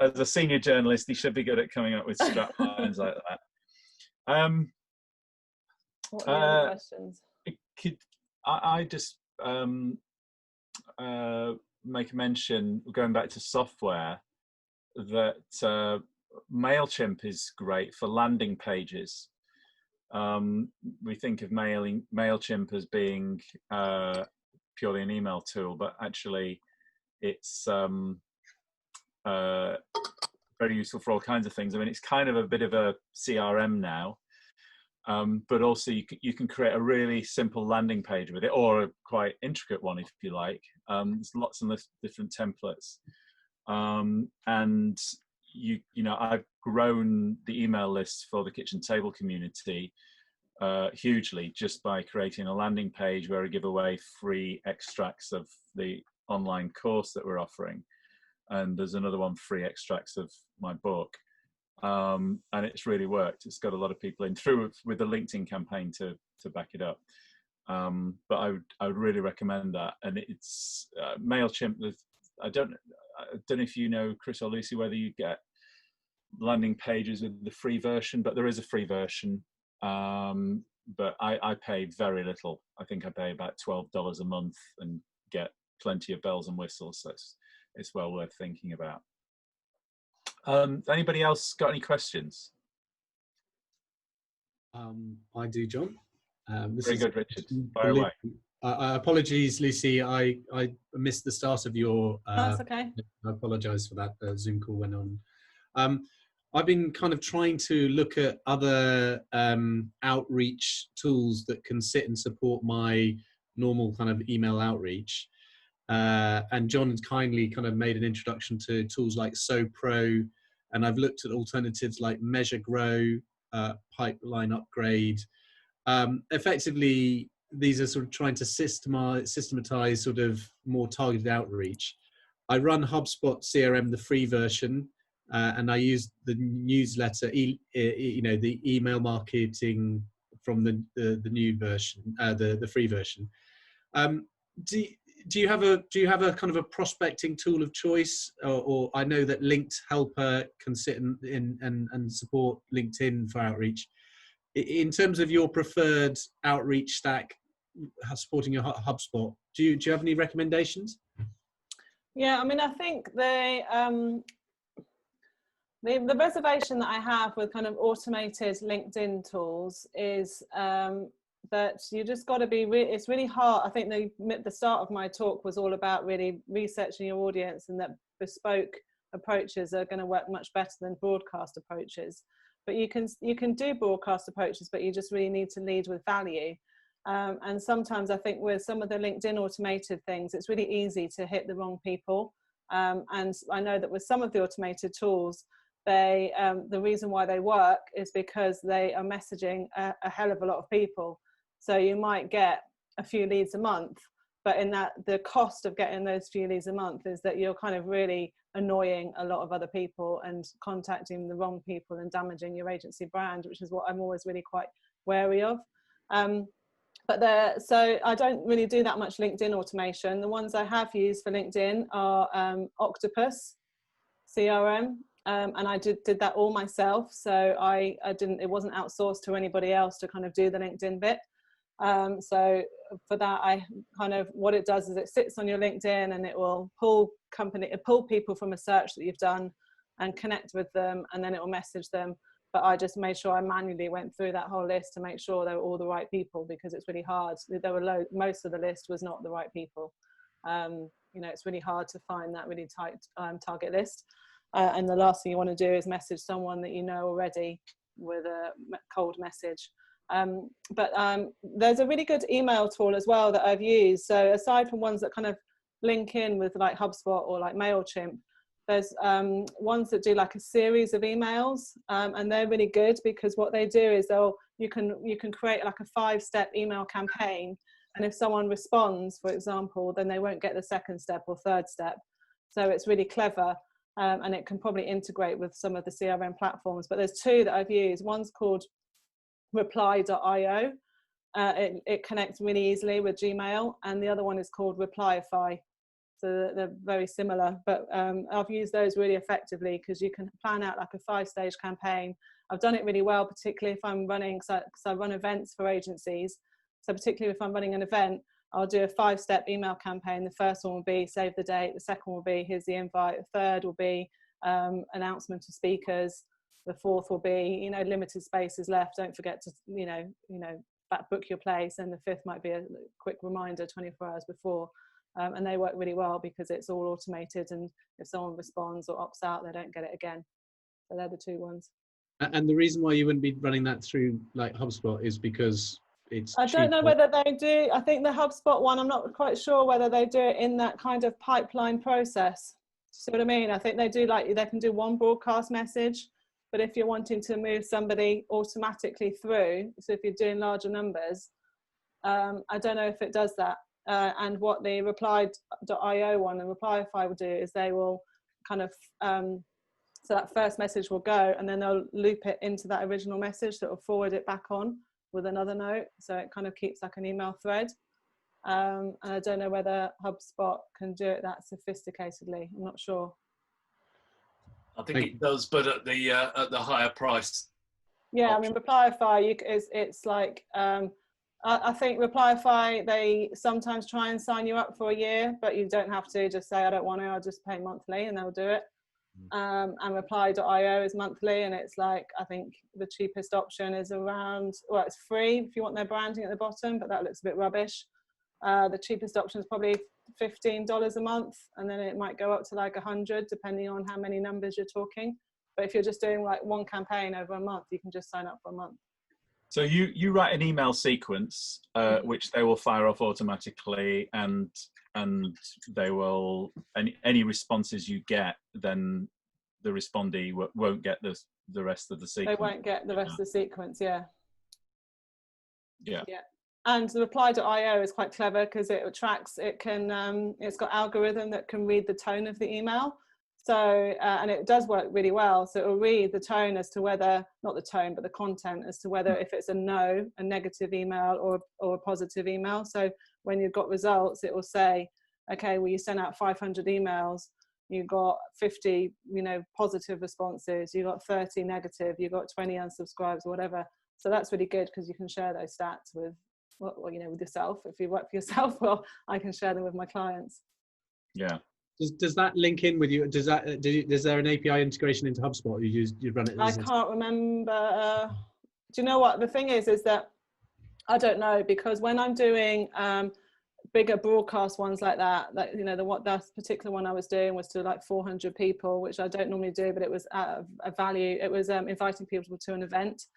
as a senior journalist, he should be good at coming up with strap lines like that. What are the other questions? I just make a mention, going back to software, that MailChimp is great for landing pages. We think of MailChimp as being purely an email tool, but actually it's very useful for all kinds of things. I mean, it's kind of a bit of a CRM now, but also you can create a really simple landing page with it, or a quite intricate one if you like. There's lots and lots of different templates, and you know, I've grown the email list for the kitchen table community hugely just by creating a landing page where I give away free extracts of the online course that we're offering, and there's another one, free extracts of my book, and it's really worked. It's got a lot of people in through with the LinkedIn campaign to back it up. But I would really recommend that. And it's MailChimp. I don't know if you know, Chris or Lucy, whether you get landing pages with the free version, but there is a free version. But I pay very little. I think I pay about $12 a month and get plenty of bells and whistles. So it's well worth thinking about. Anybody else got any questions? I do, John. Very good, Richard. Fire away. Apologies, Lucy. I missed the start of your. That's okay. I apologise for that. Zoom call went on. I've been kind of trying to look at other outreach tools that can sit and support my normal kind of email outreach. And John has kindly kind of made an introduction to tools like SoPro, and I've looked at alternatives like Measure Grow, Pipeline Upgrade. Effectively, these are sort of trying to systematize sort of more targeted outreach. I run HubSpot CRM, the free version, and I use the newsletter, the email marketing from the new version, the free version. Do you have a kind of a prospecting tool of choice, or I know that Linked Helper can sit in and support LinkedIn for outreach. In terms of your preferred outreach stack, supporting your HubSpot, do you have any recommendations? Yeah, I mean, I think the reservation that I have with kind of automated LinkedIn tools is that you just got to be, it's really hard. I think the start of my talk was all about really researching your audience, and that bespoke approaches are going to work much better than broadcast approaches. But you can do broadcast approaches, but you just really need to lead with value. And sometimes I think with some of the LinkedIn automated things, it's really easy to hit the wrong people. And I know that with some of the automated tools, the reason why they work is because they are messaging a hell of a lot of people. So you might get a few leads a month, but in that, the cost of getting those few leads a month is that you're kind of really annoying a lot of other people and contacting the wrong people and damaging your agency brand, which is what I'm always really quite wary of. So I don't really do that much LinkedIn automation. The ones I have used for LinkedIn are Octopus CRM, and I did that all myself. So it wasn't outsourced to anybody else to kind of do the LinkedIn bit. So for that, what it does is it sits on your LinkedIn and it will pull people from a search that you've done and connect with them, and then it will message them. But I just made sure I manually went through that whole list to make sure they were all the right people, because it's really hard. Most of the list was not the right people. It's really hard to find that really tight target list. And the last thing you want to do is message someone that you know already with a cold message. But there's a really good email tool as well that I've used. So aside from ones that kind of link in with like HubSpot or like MailChimp, there's ones that do like a series of emails, and they're really good, because what they do is you can create like a 5-step email campaign, and if someone responds, for example, then they won't get the second step or third step. So it's really clever, and it can probably integrate with some of the CRM platforms. But there's two that I've used. One's called reply.io. It connects really easily with Gmail, and the other one is called Replyify. So they're very similar, but I've used those really effectively, because you can plan out like a 5-stage campaign. I've done it really well, particularly if I'm running, because I run events for agencies. So particularly if I'm running an event, I'll do a 5-step email campaign. The first one will be save the date. The second will be here's the invite. The third will be announcement to speakers. The fourth will be, limited spaces left. Don't forget to, book your place. And the fifth might be a quick reminder 24 hours before. And they work really well because it's all automated. And if someone responds or opts out, they don't get it again. So they're the two ones. And the reason why you wouldn't be running that through like HubSpot is because it's I don't know whether they do. I think the HubSpot one, I'm not quite sure whether they do it in that kind of pipeline process. See what I mean? I think they do, like, they can do one broadcast message, But if you're wanting to move somebody automatically through, so if you're doing larger numbers, I don't know if it does that. And what the reply.io one and Replyify will do is they will kind of, so that first message will go and then they'll loop it into that original message, so it'll forward it back on with another note. So it kind of keeps like an email thread. And I don't know whether HubSpot can do it that sophisticatedly. I'm not sure. I think it does, but at the higher price. Yeah, option. I mean, Replyify, it's like, I think Replyify, they sometimes try and sign you up for a year, but you don't have to. Just say, I don't want to, I'll just pay monthly, and they'll do it. And Reply.io is monthly, and it's like, I think the cheapest option is around, well, it's free if you want their branding at the bottom, but that looks a bit rubbish. The cheapest option is probably $15 a month, and then it might go up to like 100 depending on how many numbers you're talking. But if you're just doing like one campaign over a month, you can just sign up for a month. So you write an email sequence which they will fire off automatically, and they will, any responses you get, then the respondee won't get the rest of the sequence. They won't get the rest of the sequence, yeah. Yeah. And the Reply.io is quite clever because it tracks, it can, it's got algorithm that can read the tone of the email. So, and it does work really well. So it will read the tone as to whether, not the tone, but the content as to whether if it's a negative email or a positive email. So when you've got results, it will say, okay, well, you sent out 500 emails, you got 50, positive responses, you got 30 negative, you got 20 unsubscribes or whatever. So that's really good because you can share those stats with, with yourself. If you work for yourself, well, I can share them with my clients. Yeah. Does that link in with you? Is there an API integration into HubSpot? Or you run it? I can't remember. Do you know what the thing is that I don't know, because when I'm doing bigger broadcast ones like that, that particular one I was doing was to like 400 people, which I don't normally do, but it was out of a value. It was inviting people to an event.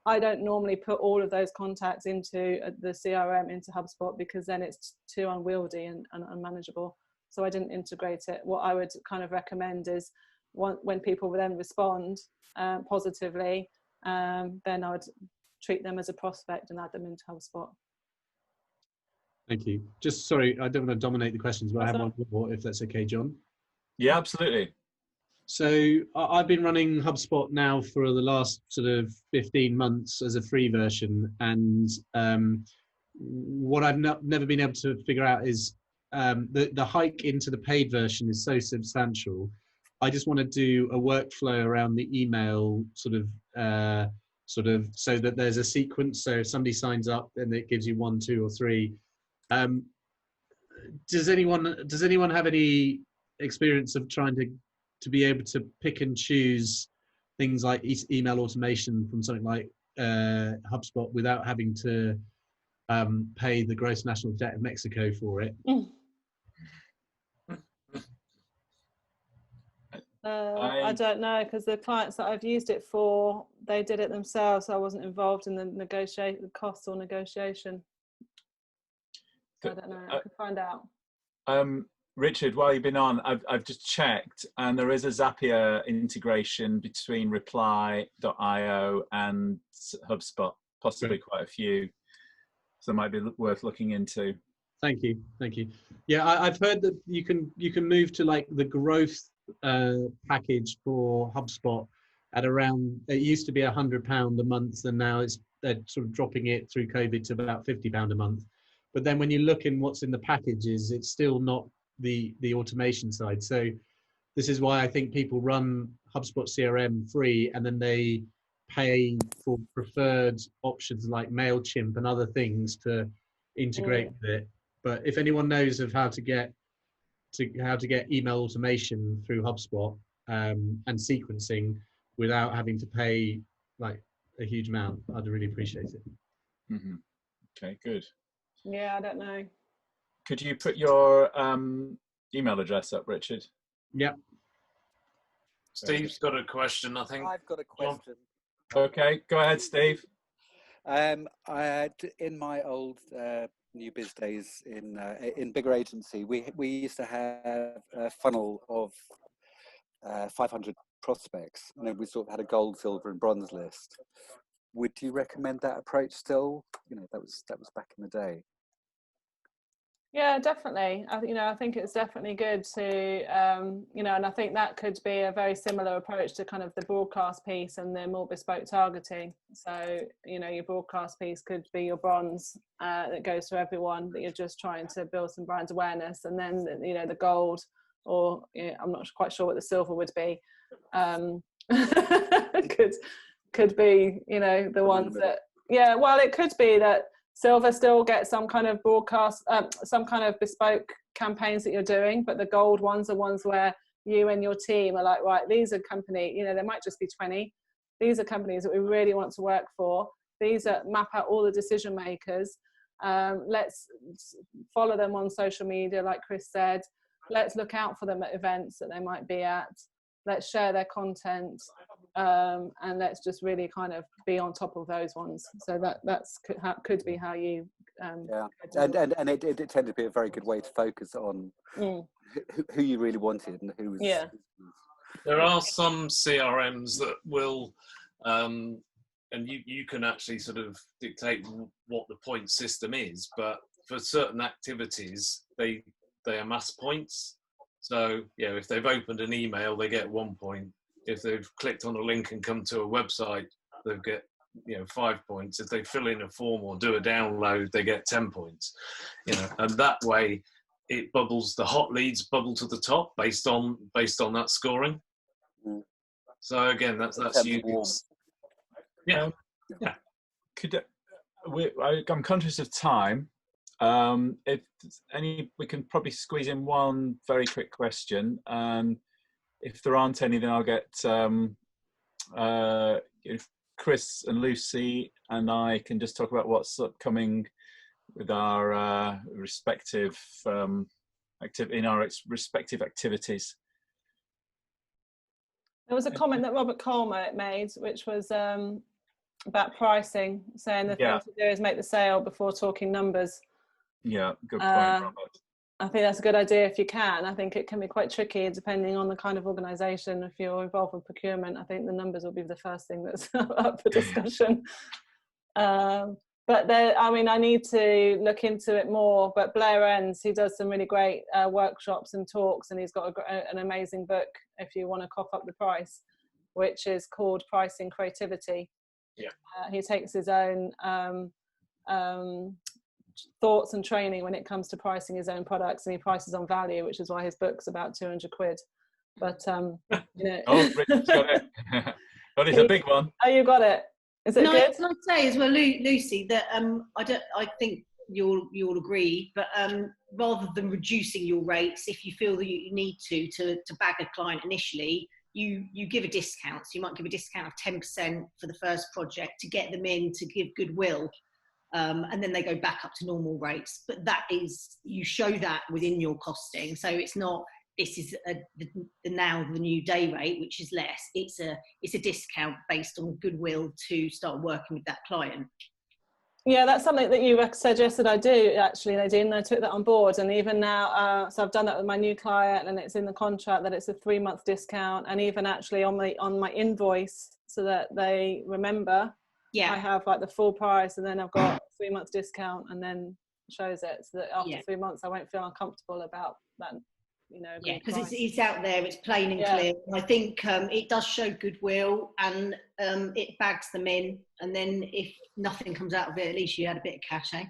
I don't normally put all of those contacts into the CRM into HubSpot because then it's too unwieldy and unmanageable. So I didn't integrate it. What I would kind of recommend is when people will then respond positively, then I would treat them as a prospect and add them into HubSpot. Thank you. Just sorry, I don't want to dominate the questions, but I have one more, if that's okay, John. Yeah, absolutely. So I've been running HubSpot now for the last sort of 15 months as a free version, and what I've never been able to figure out is the hike into the paid version is so substantial. I just want to do a workflow around the email sort of so that there's a sequence. So if somebody signs up and it gives you 1, 2, or 3. Does anyone have any experience of trying to be able to pick and choose things like email automation from something like HubSpot without having to pay the gross national debt of Mexico for it? I don't know, because the clients that I've used it for, they did it themselves. So I wasn't involved in the costs or negotiation. So I don't know. I could find out. Richard, while you've been on, I've just checked, and there is a Zapier integration between Reply.io and HubSpot, possibly quite a few. So it might be worth looking into. Thank you. Yeah, I've heard that you can move to like the growth package for HubSpot at around, it used to be £100 a month, and now they're sort of dropping it through COVID to about £50 a month. But then when you look in what's in the packages, it's still not the automation side. So this is why I think people run HubSpot CRM free, and then they pay for preferred options like MailChimp and other things to integrate with it. But if anyone knows of how to get email automation through HubSpot and sequencing without having to pay like a huge amount, I'd really appreciate it. Mm-hmm. Okay, good. Yeah, I don't know. Could you put your email address up, Richard? Yeah. Steve's got a question, I think. I've got a question. Okay, go ahead, Steve. I had, in my old New Biz days in bigger agency, we used to have a funnel of 500 prospects, and then we sort of had a gold, silver, and bronze list. Would you recommend that approach still? You know, that was back in the day. Yeah, definitely. I think it's definitely good to, and I think that could be a very similar approach to kind of the broadcast piece and the more bespoke targeting. So, your broadcast piece could be your bronze that goes to everyone, that you're just trying to build some brand awareness, and then the gold, or I'm not quite sure what the silver would be. could be the ones that it could be that silver still gets some kind of broadcast, some kind of bespoke campaigns that you're doing, but the gold ones are ones where you and your team are like, right, these are company, there might just be 20. These are companies that we really want to work for. These are map out all the decision makers. Let's follow them on social media, like Chris said. Let's look out for them at events that they might be at. Let's share their content, and let's just really kind of be on top of those ones. So that's could be how you. And it tended to be a very good way to focus on who you really wanted and who was. Yeah. There are some CRMs that will, and you can actually sort of dictate what the point system is, but for certain activities, they amass points. So, if they've opened an email, they get 1 point. If they've clicked on a link and come to a website, they get 5 points. If they fill in a form or do a download, they get 10 points. And that way, it bubbles. The hot leads bubble to the top based on that scoring. So again, that's useful. Yeah. I'm conscious of time. If we can probably squeeze in one very quick question. If there aren't any, then I'll get if Chris and Lucy and I can just talk about what's upcoming with our respective respective activities. There was a comment that Robert Cole made, which was about pricing, saying the thing to do is make the sale before talking numbers. Yeah, good point, Robert. I think that's a good idea if you can. I think it can be quite tricky depending on the kind of organisation. If you're involved with procurement, I think the numbers will be the first thing that's up for discussion. But I need to look into it more. But Blair Enns, he does some really great workshops and talks, and he's got an amazing book if you want to cough up the price, which is called Pricing Creativity. Yeah. He takes his own thoughts and training when it comes to pricing his own products, and he prices on value, which is why his book's about 200 quid. But Oh, Richard's got it. But it's a big one. Oh, you got it. Is it good? Can I say as well, Lucy, that I think you'll agree, but rather than reducing your rates, if you feel that you need to bag a client initially, you give a discount. So you might give a discount of 10% for the first project to get them in, to give goodwill. And then they go back up to normal rates. But that is, you show that within your costing. So it's not, this is now the new day rate, which is less. It's a discount based on goodwill to start working with that client. Yeah, that's something that you suggested I do, actually, Nadine. I took that on board, and even now, so I've done that with my new client, and it's in the contract that it's a 3-month discount, and even actually on my invoice, so that they remember. Yeah, I have like the full price, and then I've got 3 months discount, and then shows it, so that after 3 months I won't feel uncomfortable about that. Yeah, because it's out there, it's plain and clear. And I think it does show goodwill, and it bags them in, and then if nothing comes out of it, at least you had a bit of cash, eh?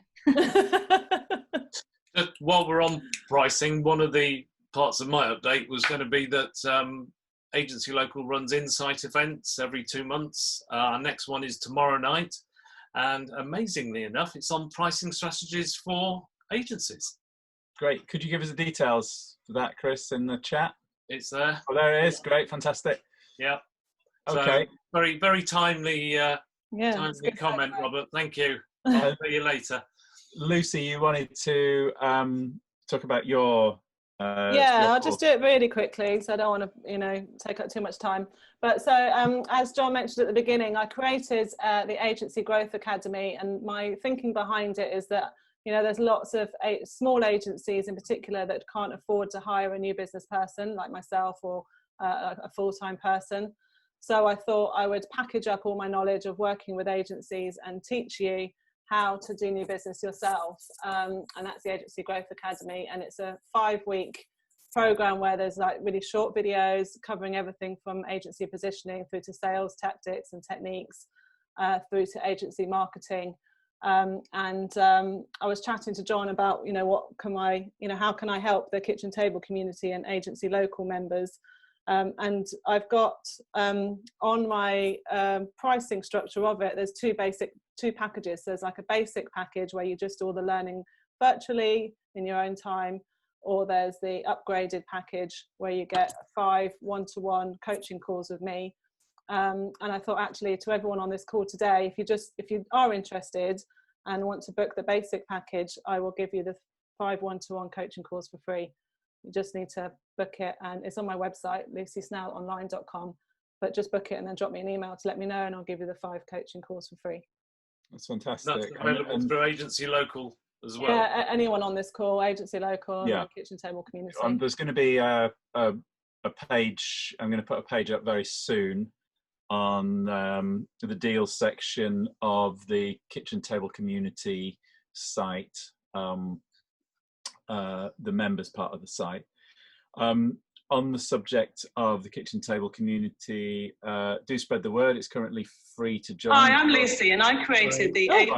Just while we're on pricing, one of the parts of my update was going to be that Agency Local runs insight events every 2 months. Our next one is tomorrow night, and amazingly enough, it's on pricing strategies for agencies. Great. Could you give us the details for that, Chris, in the chat? It's there. Oh, there it is. Great. Fantastic. Yeah. Okay. So very, very timely, timely comment, segue. Robert. Thank you. I'll see you later. Lucy, you wanted to talk about your... I'll just do it really quickly, so I don't want to, take up too much time. But so, as John mentioned at the beginning, I created the Agency Growth Academy, and my thinking behind it is that there's lots of small agencies in particular that can't afford to hire a new business person like myself, or a full-time person. So I thought I would package up all my knowledge of working with agencies and teach you how to do new business yourself. And that's the Agency Growth Academy. And it's a 5-week program where there's like really short videos covering everything from agency positioning through to sales tactics and techniques, through to agency marketing. I was chatting to John about, how can I help the kitchen table community and agency local members. And I've got on my pricing structure of it, there's two packages. There's like a basic package where you just do all the learning virtually in your own time, or there's the upgraded package where you get 5 one-to-one coaching calls with me. And I thought, actually, to everyone on this call today, if you are interested and want to book the basic package, I will give you the 5 one-to-one coaching calls for free. You just need to book it, and it's on my website, lucysnellonline.com. But just book it and then drop me an email to let me know, and I'll give you the 5 coaching calls for free. That's fantastic. That's available through Agency Local as well. Yeah, anyone on this call, Agency Local, yeah. And Kitchen Table Community. There's going to be a page. I'm going to put a page up very soon on the deals section of the Kitchen Table Community site, the members part of the site. On the subject of the Kitchen Table Community, do spread the word. It's currently free to join. Hi, I'm Lucy, and I created the Hi,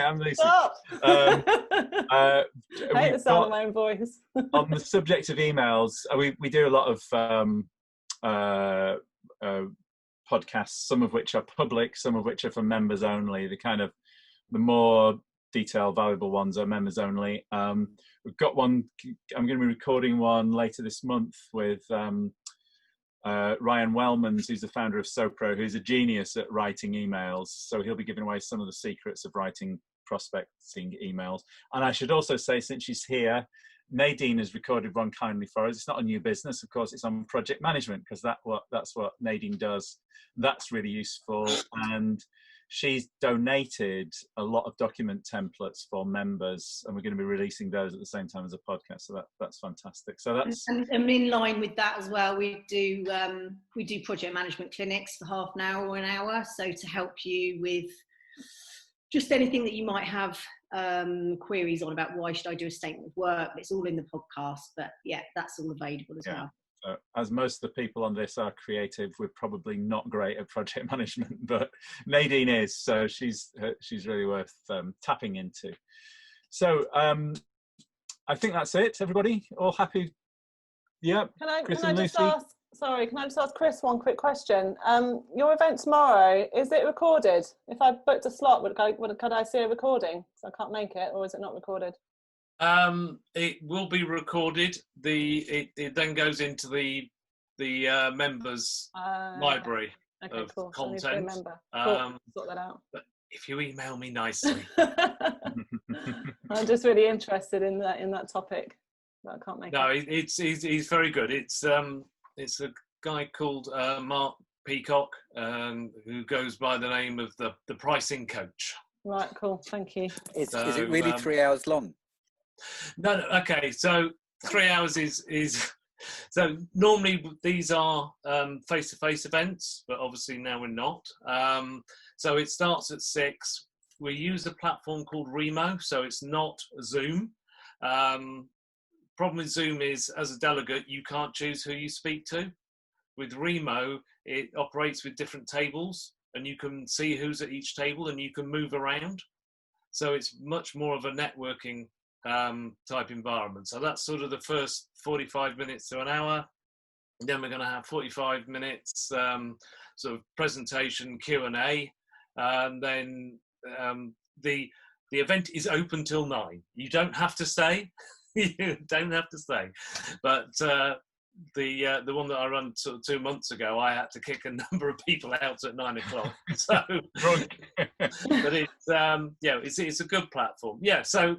I'm Lucy. I hate the sound of my own voice. On the subject of emails, we do a lot of podcasts, some of which are public, some of which are for members only. The more detailed, valuable ones are members only. We've got one, I'm going to be recording one later this month with Ryan Wellmans, who's the founder of SoPro, who's a genius at writing emails. So he'll be giving away some of the secrets of writing prospecting emails. And I should also say, since she's here, Nadine has recorded one kindly for us. It's not a new business, of course, it's on project management, because that's what Nadine does. That's really useful. And she's donated a lot of document templates for members, and we're going to be releasing those at the same time as a podcast. So that's fantastic. So that's and in line with that as well, we do project management clinics for half an hour or an hour. So to help you with just anything that you might have queries on about why should I do a statement of work. It's all in the podcast, but yeah, that's all available as well. As most of the people on this are creative, we're probably not great at project management, but Nadine is, so she's really worth tapping into. So I think that's it. Everybody, all happy? Yeah. Can I just ask Chris one quick question? Your event tomorrow, is it recorded? If I booked a slot, could I see a recording? So I can't make it, or is it not recorded? It will be recorded. It then goes into the members library of content. So I need to remember. Cool. Sort that out. But if you email me nicely, I'm just really interested in that topic, but I can't make it. No, he's very good. It's a guy called Mark Peacock, who goes by the name of the pricing coach. Right, cool. Thank you. Is it really 3 hours long? No, okay, so 3 hours is so normally these are face-to-face events, but obviously now we're not. So it starts at 6. We use a platform called Remo, so it's not Zoom. Problem with Zoom is, as a delegate, you can't choose who you speak to. With Remo, it operates with different tables, and you can see who's at each table, and you can move around. So it's much more of a networking type environment. So that's sort of the first 45 minutes to an hour. And then we're going to have 45 minutes sort of presentation, Q&A, and then the event is open till 9. You don't have to stay. You don't have to stay. But the one that I ran sort of 2 months ago, I had to kick a number of people out at 9 o'clock. So, but it's a good platform. Yeah. So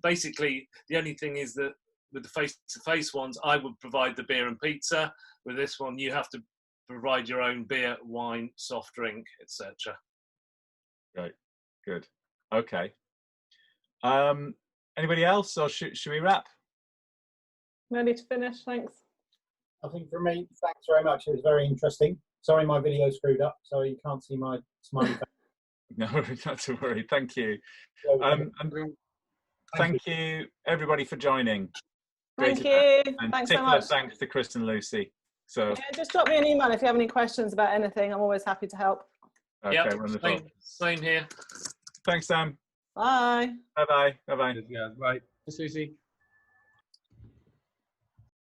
basically, the only thing is that with the face-to-face ones, I would provide the beer and pizza. With this one, you have to provide your own beer, wine, soft drink, etc. Right. Good. Okay. Anybody else, or should we wrap? Ready to finish? Thanks. I think for me, thanks very much. It was very interesting. Sorry, my video screwed up, so you can't see my smiley face. No, not to worry. Thank you. Thank Thank you, everybody, for joining. Thank Great you. and Thanks so particular much. thanks to Chris and Lucy. So, Yeah, just drop me an email if you have any questions about anything. I'm always happy to help. okay, Yep, wonderful. same here. Thanks, Sam. Bye. Bye-bye. Bye-bye. Yeah, right. Thanks, Lucy.